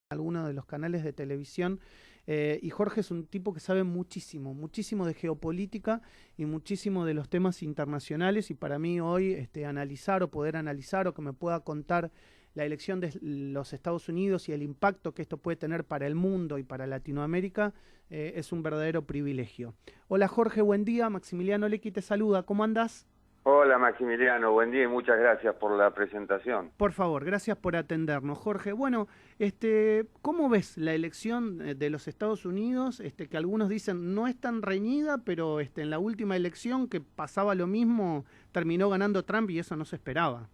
algunos de los canales de televisión, y Jorge es un tipo que sabe muchísimo, muchísimo de geopolítica y muchísimo de los temas internacionales, y para mí hoy analizar o poder analizar o que me pueda contar la elección de los Estados Unidos y el impacto que esto puede tener para el mundo y para Latinoamérica es un verdadero privilegio. Hola Jorge, buen día. Maximiliano Lecky te saluda. ¿Cómo andás? Hola Maximiliano, buen día y muchas gracias por la presentación. Por favor, gracias por atendernos, Jorge. Bueno, ¿cómo ves la elección de los Estados Unidos? Que algunos dicen no es tan reñida, pero en la última elección que pasaba lo mismo, terminó ganando Trump y eso no se esperaba.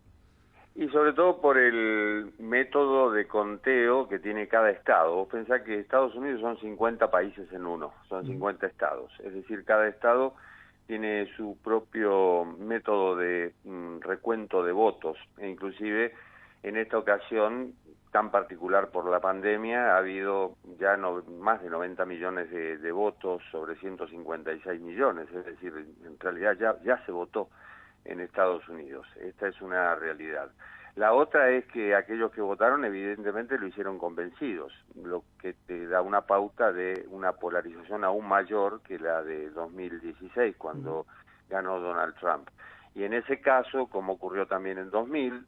Y sobre todo por el método de conteo que tiene cada estado. Vos pensás que Estados Unidos son 50 países en uno, son 50 estados. Es decir, cada estado tiene su propio método de recuento de votos. E inclusive en esta ocasión tan particular por la pandemia ha habido ya más de 90 millones de votos sobre 156 millones. Es decir, en realidad ya se votó en Estados Unidos. Esta es una realidad. La otra es que aquellos que votaron evidentemente lo hicieron convencidos, lo que te da una pauta de una polarización aún mayor que la de 2016, cuando ganó Donald Trump. Y en ese caso, como ocurrió también en 2000,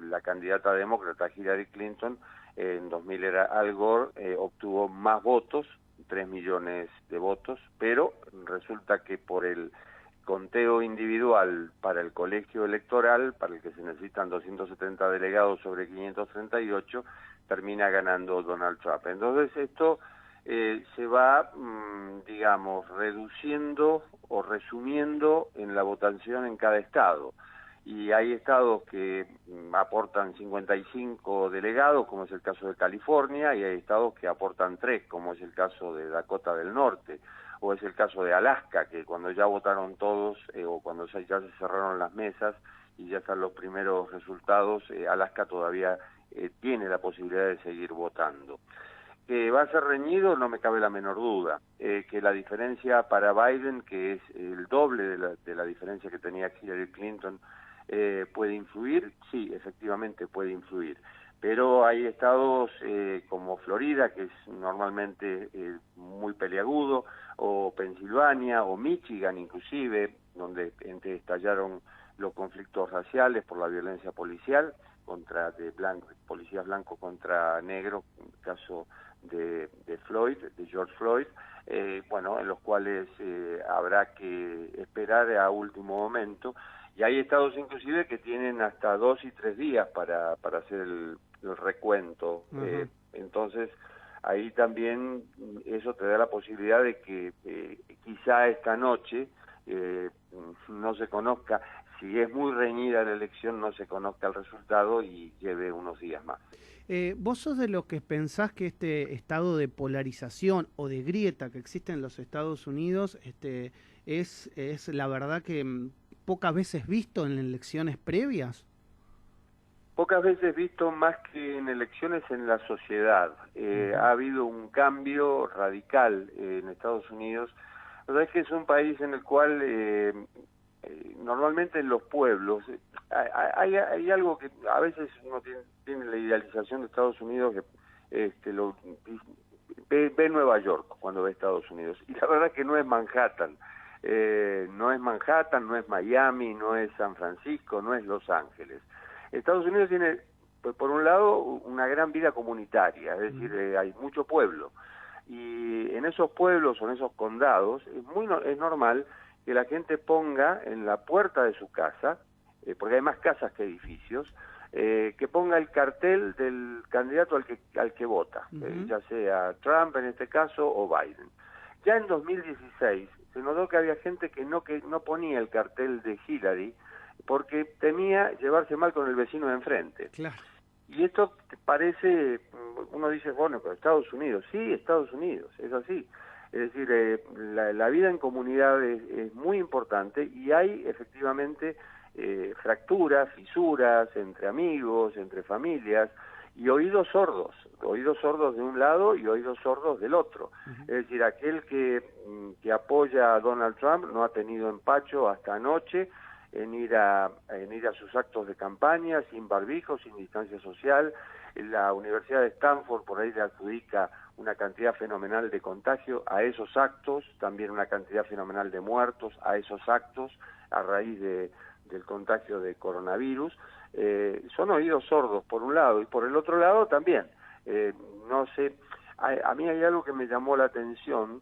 la candidata demócrata Hillary Clinton, en 2000 era Al Gore, obtuvo más votos, 3 millones de votos, pero resulta que por el conteo individual para el colegio electoral, para el que se necesitan 270 delegados sobre 538, termina ganando Donald Trump. Entonces esto se va, digamos, reduciendo o resumiendo en la votación en cada estado. Y hay estados que aportan 55 delegados, como es el caso de California, y hay estados que aportan 3, como es el caso de Dakota del Norte, o es el caso de Alaska, que cuando ya votaron todos, o cuando ya se cerraron las mesas y ya están los primeros resultados, Alaska todavía tiene la posibilidad de seguir votando. Que va a ser reñido, no me cabe la menor duda. Que la diferencia para Biden, que es el doble de la diferencia que tenía Hillary Clinton, puede influir, sí, efectivamente puede influir. Pero hay estados como Florida, que es normalmente muy peliagudo, o Pensilvania, o Michigan inclusive, donde estallaron los conflictos raciales por la violencia policial, policías blancos contra negros, en el caso de George Floyd, bueno, en los cuales habrá que esperar a último momento. Y hay estados inclusive que tienen hasta 2 y 3 días para hacer el recuento. Entonces, ahí también eso te da la posibilidad de que quizá esta noche no se conozca, si es muy reñida la elección, no se conozca el resultado y lleve unos días más. ¿Vos sos de los que pensás que este estado de polarización o de grieta que existe en los Estados Unidos es la verdad que pocas veces visto en elecciones previas? Pocas veces visto más que en elecciones en la sociedad. Ha habido un cambio radical en Estados Unidos. La verdad es que es un país en el cual normalmente en los pueblos hay algo que a veces uno tiene la idealización de Estados Unidos que ve Nueva York cuando ve Estados Unidos, y la verdad es que no es Manhattan. No es Manhattan, no es Miami, no es San Francisco, no es Los Ángeles. Estados Unidos tiene, por un lado, una gran vida comunitaria, es decir, hay mucho pueblo. Y en esos pueblos o en esos condados es normal que la gente ponga en la puerta de su casa, porque hay más casas que edificios, que ponga el cartel del candidato al que vota, ya sea Trump en este caso o Biden. Ya en 2016 se notó que había gente que no ponía el cartel de Hillary porque temía llevarse mal con el vecino de enfrente. Claro. Y esto parece, uno dice, bueno, pero Estados Unidos, sí, Estados Unidos, es así. Es decir, la vida en comunidad es muy importante y hay efectivamente fracturas, fisuras entre amigos, entre familias, y oídos sordos de un lado y oídos sordos del otro. Es decir, aquel que apoya a Donald Trump no ha tenido empacho hasta anoche en ir a sus actos de campaña sin barbijo, sin distancia social. La Universidad de Stanford por ahí le adjudica una cantidad fenomenal de contagio a esos actos, también una cantidad fenomenal de muertos a esos actos a raíz del contagio de coronavirus. Son oídos sordos por un lado, y por el otro lado también, no sé, a mí hay algo que me llamó la atención,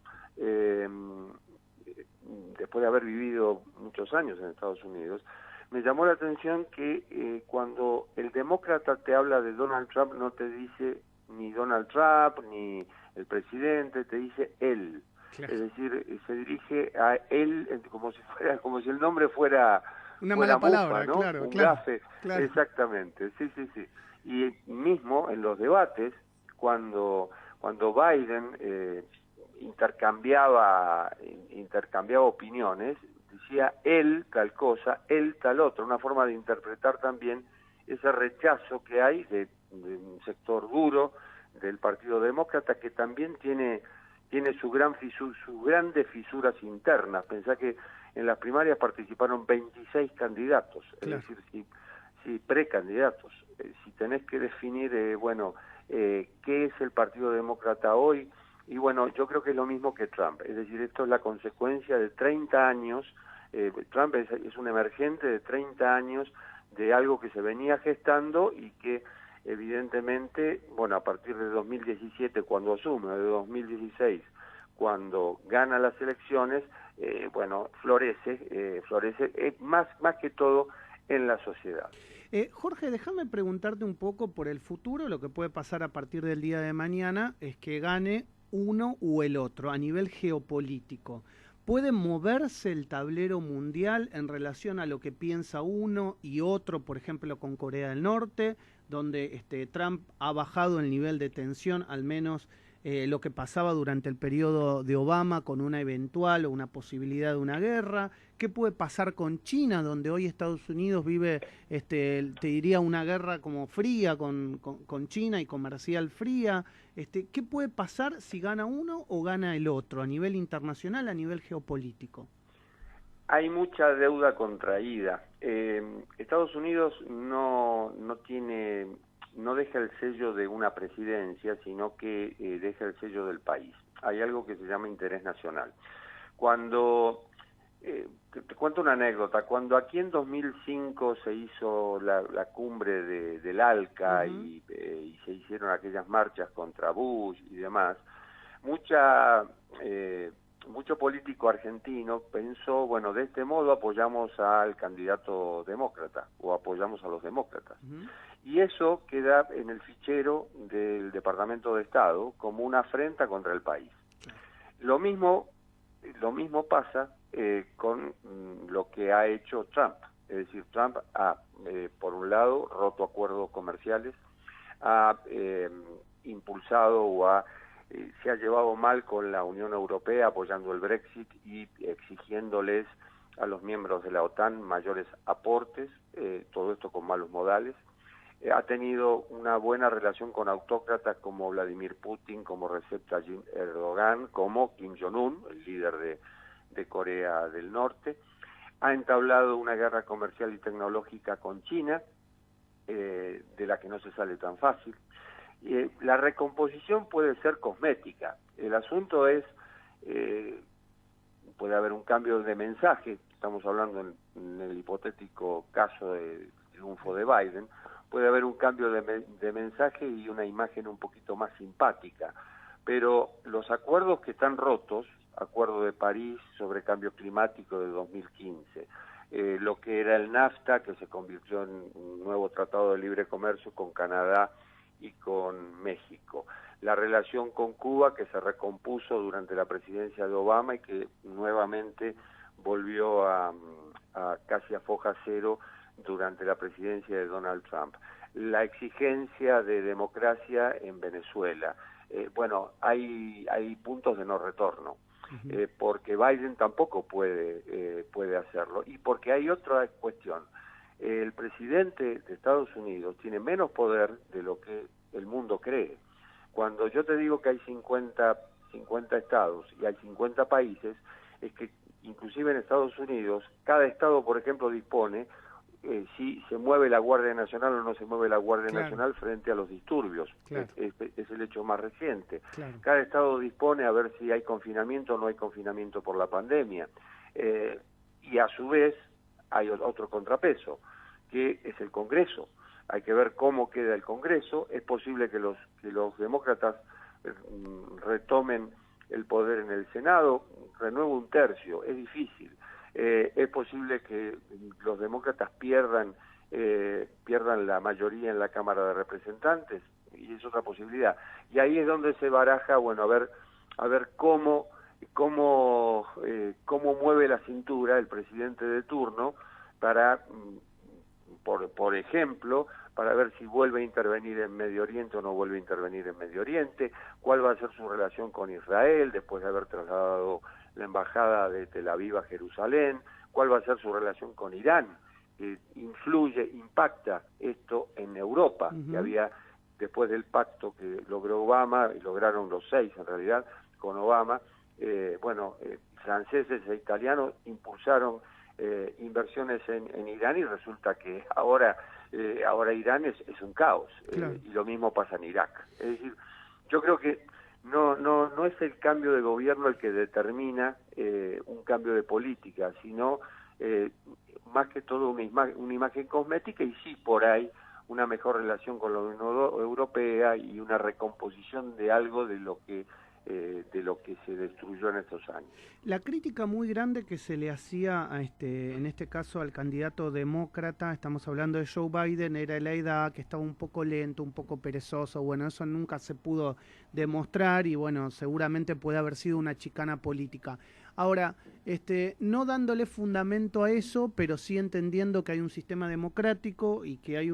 después de haber vivido muchos años en Estados Unidos. Me llamó la atención que cuando el demócrata te habla de Donald Trump, no te dice ni Donald Trump ni el presidente, te dice él. Claro. Es decir, se dirige a él como si el nombre fuera una mala palabra, mufa, ¿no? Claro, un claro, gafe. Claro. Exactamente, sí. Y mismo en los debates, cuando Biden intercambiaba opiniones, decía él tal cosa, él tal otra, una forma de interpretar también ese rechazo que hay de un sector duro del Partido Demócrata, que también tiene sus grandes fisuras internas. Pensá que en las primarias participaron 26 candidatos, claro. Es decir, si precandidatos. Si tenés que definir, qué es el Partido Demócrata hoy, y bueno, yo creo que es lo mismo que Trump, es decir, esto es la consecuencia de 30 años, Trump es un emergente de 30 años de algo que se venía gestando y que evidentemente, bueno, a partir de 2017 cuando asume, de 2016 cuando gana las elecciones, florece más que todo en la sociedad. Jorge, déjame preguntarte un poco por el futuro. Lo que puede pasar a partir del día de mañana es que gane uno u el otro a nivel geopolítico. ¿Puede moverse el tablero mundial en relación a lo que piensa uno y otro, por ejemplo, con Corea del Norte, donde Trump ha bajado el nivel de tensión, al menos lo que pasaba durante el periodo de Obama con una eventual o una posibilidad de una guerra? ¿Qué puede pasar con China, donde hoy Estados Unidos vive, te diría, una guerra como fría con China y comercial fría? ¿Qué puede pasar si gana uno o gana el otro a nivel internacional, a nivel geopolítico? Hay mucha deuda contraída. Estados Unidos no deja el sello de una presidencia, sino que deja el sello del país. Hay algo que se llama interés nacional. Cuando, te cuento una anécdota, cuando aquí en 2005 se hizo la cumbre del ALCA y se hicieron aquellas marchas contra Bush y demás, mucho político argentino pensó, bueno, de este modo apoyamos al candidato demócrata o apoyamos a los demócratas. Y eso queda en el fichero del Departamento de Estado como una afrenta contra el país. Lo mismo pasa con lo que ha hecho Trump. Es decir, Trump ha, por un lado, roto acuerdos comerciales, ha impulsado o se ha llevado mal con la Unión Europea apoyando el Brexit y exigiéndoles a los miembros de la OTAN mayores aportes, todo esto con malos modales. Ha tenido una buena relación con autócratas como Vladimir Putin, como Recep Tayyip Erdogan, como Kim Jong-un, el líder de Corea del Norte. Ha entablado una guerra comercial y tecnológica con China, de la que no se sale tan fácil. La recomposición puede ser cosmética. El asunto es, puede haber un cambio de mensaje, estamos hablando en el hipotético caso del triunfo de Biden, puede haber un cambio de mensaje y una imagen un poquito más simpática, pero los acuerdos que están rotos, Acuerdo de París sobre cambio climático de 2015, lo que era el NAFTA, que se convirtió en un nuevo tratado de libre comercio con Canadá y con México, la relación con Cuba, que se recompuso durante la presidencia de Obama y que nuevamente volvió a casi a foja cero durante la presidencia de Donald Trump, la exigencia de democracia en Venezuela. Hay puntos de no retorno, porque Biden tampoco puede hacerlo, y porque hay otra cuestión. El presidente de Estados Unidos tiene menos poder de lo que el mundo cree. Cuando yo te digo que hay 50 estados y hay 50 países, es que inclusive en Estados Unidos, cada estado, por ejemplo, dispone si se mueve la Guardia Nacional o no se mueve la Guardia Nacional frente a los disturbios. Es el hecho más reciente. Cada estado dispone a ver si hay confinamiento o no hay confinamiento por la pandemia. Y a su vez hay otro contrapeso, que es el Congreso. Hay que ver cómo queda el Congreso. Es posible que los demócratas retomen el poder en el Senado, renueve un tercio, es difícil. Es posible que los demócratas pierdan la mayoría en la Cámara de Representantes, y es otra posibilidad. Y ahí es donde se baraja, bueno, a ver cómo mueve la cintura el presidente de turno para, por ejemplo, para ver si vuelve a intervenir en Medio Oriente o no vuelve a intervenir en Medio Oriente, cuál va a ser su relación con Israel después de haber trasladado la embajada de Tel Aviv a Jerusalén, cuál va a ser su relación con Irán, que impacta esto en Europa, que había, después del pacto que logró Obama, y lograron los 6 en realidad, con Obama, franceses e italianos impulsaron inversiones en Irán, y resulta que ahora Irán es un caos, y lo mismo pasa en Irak. Es decir, yo creo que no es el cambio de gobierno el que determina un cambio de política, sino más que todo una imagen cosmética, y sí por ahí una mejor relación con la Unión Europea y una recomposición de algo de lo que se destruyó en estos años. La crítica muy grande que se le hacía en este caso al candidato demócrata, estamos hablando de Joe Biden, era la edad, que estaba un poco lento, un poco perezoso. Bueno, eso nunca se pudo demostrar, y bueno, seguramente puede haber sido una chicana política. Ahora, no dándole fundamento a eso, pero sí entendiendo que hay un sistema democrático y que hay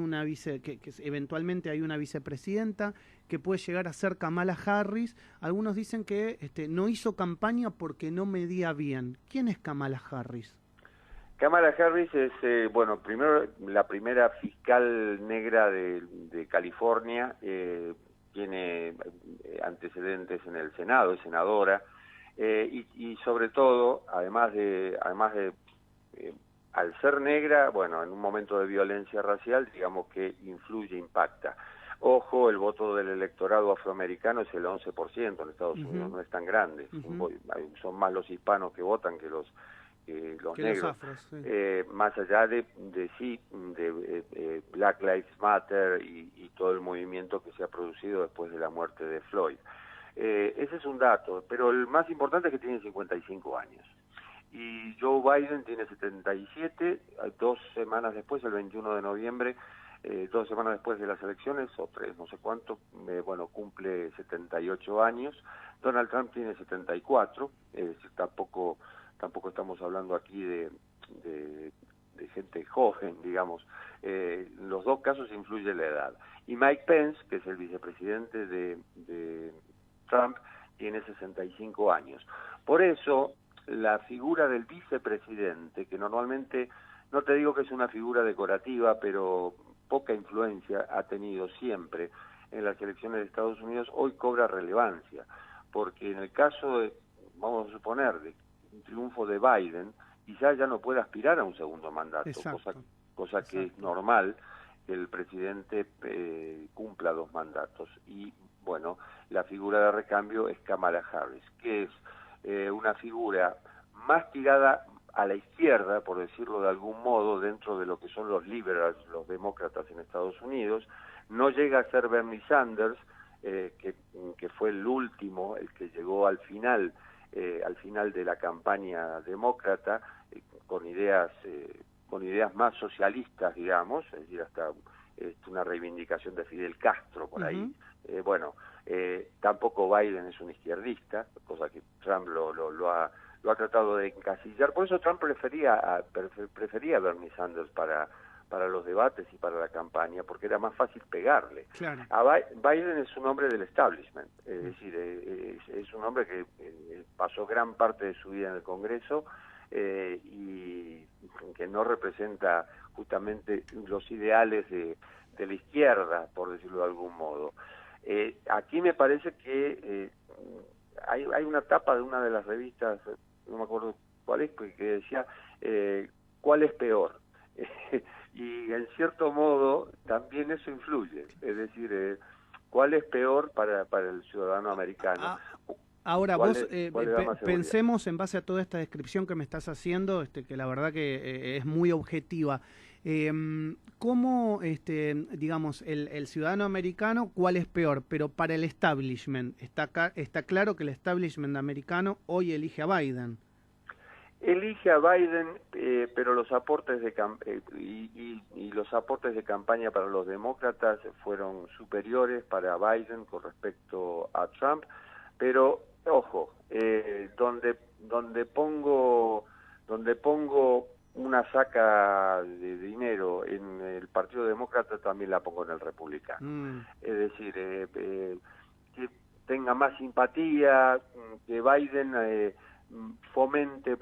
que eventualmente hay una vicepresidenta que puede llegar a ser Kamala Harris. Algunos dicen que no hizo campaña porque no medía bien. ¿Quién es Kamala Harris? Kamala Harris es, primero la primera fiscal negra de California, tiene antecedentes en el Senado, es senadora, y sobre todo, además de al ser negra, bueno, en un momento de violencia racial, digamos que influye, impacta. Ojo, el voto del electorado afroamericano es el 11% en Estados Unidos, no es tan grande, son más los hispanos que votan que los negros, los afros, más allá de Black Lives Matter y todo el movimiento que se ha producido después de la muerte de Floyd. Ese es un dato, pero el más importante es que tiene 55 años. Y Joe Biden tiene 77, 2 semanas después, el 21 de noviembre, 2 semanas después de las elecciones, o 3, no sé cuánto, cumple 78 años. Donald Trump tiene 74, tampoco estamos hablando aquí de gente joven, digamos. En los dos casos influye la edad. Y Mike Pence, que es el vicepresidente de Trump, tiene 65 años. Por eso, la figura del vicepresidente, que normalmente, no te digo que es una figura decorativa, pero poca influencia ha tenido siempre en las elecciones de Estados Unidos, hoy cobra relevancia, porque en el caso de, vamos a suponer, de un triunfo de Biden, quizás ya no pueda aspirar a un segundo mandato, cosa que es normal que el presidente cumpla 2 mandatos. Y bueno, la figura de recambio es Kamala Harris, que es una figura más tirada a la izquierda, por decirlo de algún modo, dentro de lo que son los liberals, los demócratas en Estados Unidos. No llega a ser Bernie Sanders, que fue el último, el que llegó al final de la campaña demócrata, con ideas más socialistas, digamos, es decir, hasta una reivindicación de Fidel Castro por ahí. Tampoco Biden es un izquierdista, cosa que Trump lo ha tratado de encasillar. Por eso Trump prefería a Bernie Sanders para los debates y para la campaña, porque era más fácil pegarle. Claro. Biden es un hombre del establishment, es decir, es un hombre que pasó gran parte de su vida en el Congreso, y que no representa justamente los ideales de la izquierda, por decirlo de algún modo. Aquí me parece que hay una tapa de una de las revistas, no me acuerdo ¿Cuál es? Porque decía, ¿cuál es peor? Y en cierto modo también eso influye, es decir, ¿cuál es peor para el ciudadano americano? Ahora, vos ¿cuál le da más seguridad? pensemos en base a toda esta descripción que me estás haciendo, que la verdad que es muy objetiva. ¿Cómo, digamos, el ciudadano americano, cuál es peor? Pero para el establishment, está claro que el establishment americano hoy elige a Biden. Elige a Biden, pero los aportes y los aportes de campaña para los demócratas fueron superiores para Biden con respecto a Trump, pero ojo, donde pongo una saca de dinero en el Partido Demócrata, también la pongo en el Republicano. Es decir, que tenga más simpatía, que Biden fomente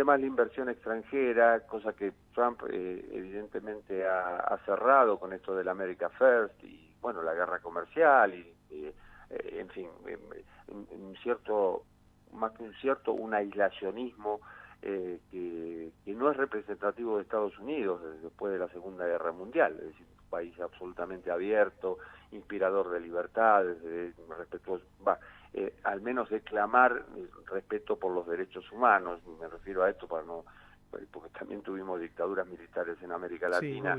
más la inversión extranjera, cosa que Trump evidentemente ha cerrado con esto del America First y bueno, la guerra comercial y en fin, un aislacionismo que no es representativo de Estados Unidos después de la Segunda Guerra Mundial, es decir, un país absolutamente abierto, inspirador de libertades, respetuoso, al menos declamar respeto por los derechos humanos. Me refiero a esto porque también tuvimos dictaduras militares en América Latina,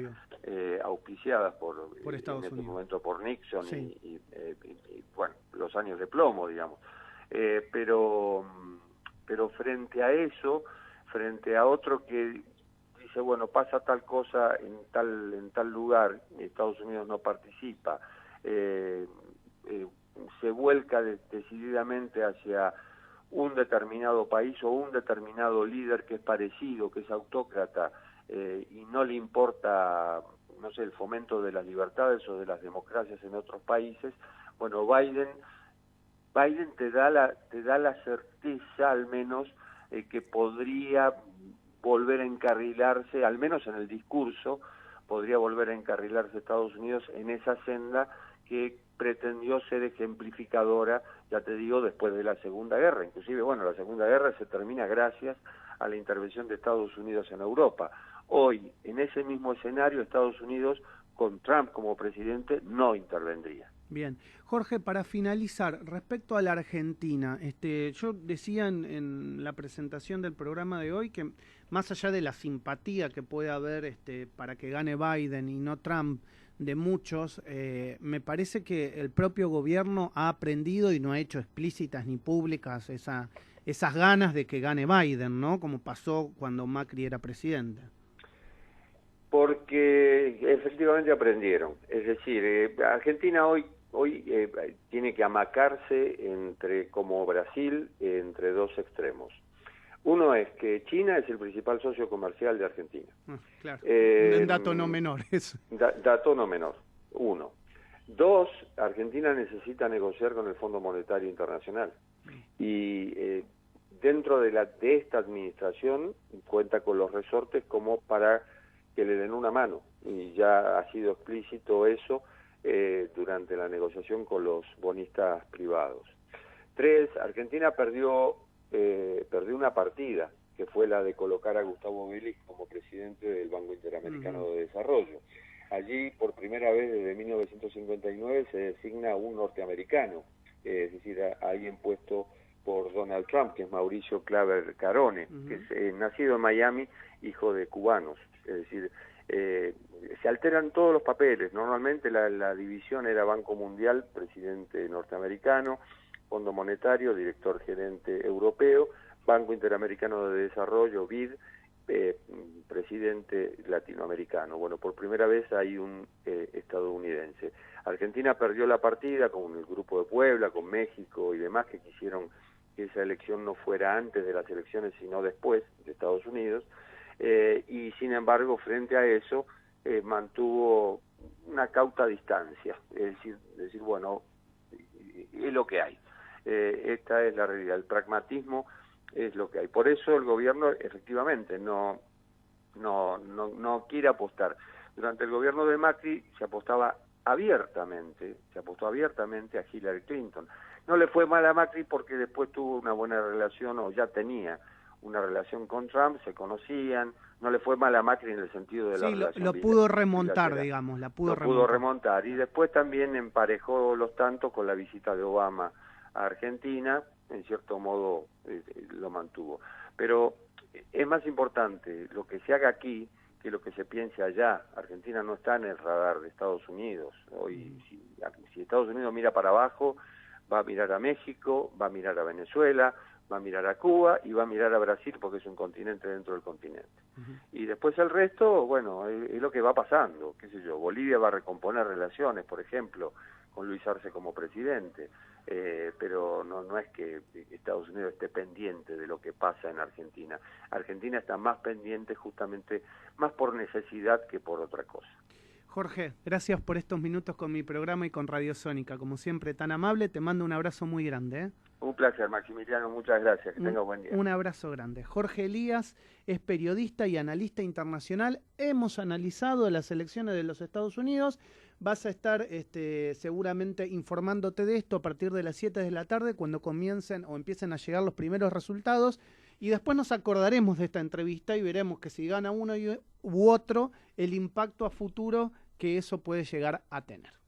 auspiciadas por Estados en ese Unidos. Momento por Nixon sí. y bueno, los años de plomo, digamos. Pero frente a eso, frente a otro que dice, bueno, pasa tal cosa en tal lugar, Estados Unidos no participa, se vuelca decididamente hacia un determinado país o un determinado líder que es parecido, que es autócrata, y no le importa, no sé, el fomento de las libertades o de las democracias en otros países. Bueno, Biden te da la certeza, al menos, que podría volver a encarrilarse, al menos en el discurso, podría volver a encarrilarse Estados Unidos en esa senda que pretendió ser ejemplificadora, ya te digo, después de la Segunda Guerra. Inclusive, bueno, la Segunda Guerra se termina gracias a la intervención de Estados Unidos en Europa. Hoy, en ese mismo escenario, Estados Unidos, con Trump como presidente, no intervendría. Bien. Jorge, para finalizar, respecto a la Argentina, yo decía en la presentación del programa de hoy que más allá de la simpatía que puede haber para que gane Biden y no Trump de muchos, me parece que el propio gobierno ha aprendido y no ha hecho explícitas ni públicas esas ganas de que gane Biden, ¿no? Como pasó cuando Macri era presidente. Porque efectivamente aprendieron. Es decir, Argentina hoy tiene que amacarse como Brasil, entre dos extremos. Uno es que China es el principal socio comercial de Argentina. Claro, un dato no menor eso. Dato no menor, uno. Dos, Argentina necesita negociar con el Fondo Monetario Internacional. Y dentro de esta administración cuenta con los resortes como para que le den una mano. Y ya ha sido explícito eso durante la negociación con los bonistas privados. Tres, Argentina perdió una partida, que fue la de colocar a Gustavo Vélez como presidente del Banco Interamericano de Desarrollo. Allí, por primera vez desde 1959, se designa un norteamericano, es decir, alguien puesto por Donald Trump, que es Mauricio Claver Carone, que es nacido en Miami, hijo de cubanos. Es decir, se alteran todos los papeles. Normalmente la división era Banco Mundial, presidente norteamericano, Fondo Monetario, director gerente europeo, Banco Interamericano de Desarrollo, BID, presidente latinoamericano. Bueno, por primera vez hay un estadounidense. Argentina perdió la partida con el Grupo de Puebla, con México y demás, que quisieron que esa elección no fuera antes de las elecciones, sino después de Estados Unidos, y sin embargo, frente a eso, mantuvo una cauta distancia, es decir, bueno, es lo que hay. Esta es la realidad, el pragmatismo es lo que hay. Por eso el gobierno efectivamente no quiere apostar. Durante el gobierno de Macri se apostó abiertamente a Hillary Clinton. No le fue mal a Macri porque después tuvo una buena relación, o ya tenía una relación con Trump, se conocían, no le fue mal a Macri en el sentido de la relación lo pudo remontar, digamos, pudo remontar. Y después también emparejó los tantos con la visita de Obama a Argentina, en cierto modo lo mantuvo. Pero es más importante lo que se haga aquí que lo que se piense allá. Argentina no está en el radar de Estados Unidos. Hoy, si Estados Unidos mira para abajo, va a mirar a México, va a mirar a Venezuela, va a mirar a Cuba y va a mirar a Brasil porque es un continente dentro del continente. Y después el resto, bueno, es lo que va pasando, qué sé yo, Bolivia va a recomponer relaciones, por ejemplo, con Luis Arce como presidente, pero no es que Estados Unidos esté pendiente de lo que pasa en Argentina. Argentina está más pendiente justamente, más por necesidad que por otra cosa. Jorge, gracias por estos minutos con mi programa y con Radio Sónica. Como siempre, tan amable, te mando un abrazo muy grande, ¿eh? Un placer, Maximiliano, muchas gracias, que tengas buen día. Un abrazo grande. Jorge Elías es periodista y analista internacional. Hemos analizado las elecciones de los Estados Unidos. Vas a estar seguramente informándote de esto a partir de las 7 de la tarde, cuando comiencen o empiecen a llegar los primeros resultados. Y después nos acordaremos de esta entrevista y veremos que si gana uno u otro, el impacto a futuro que eso puede llegar a tener.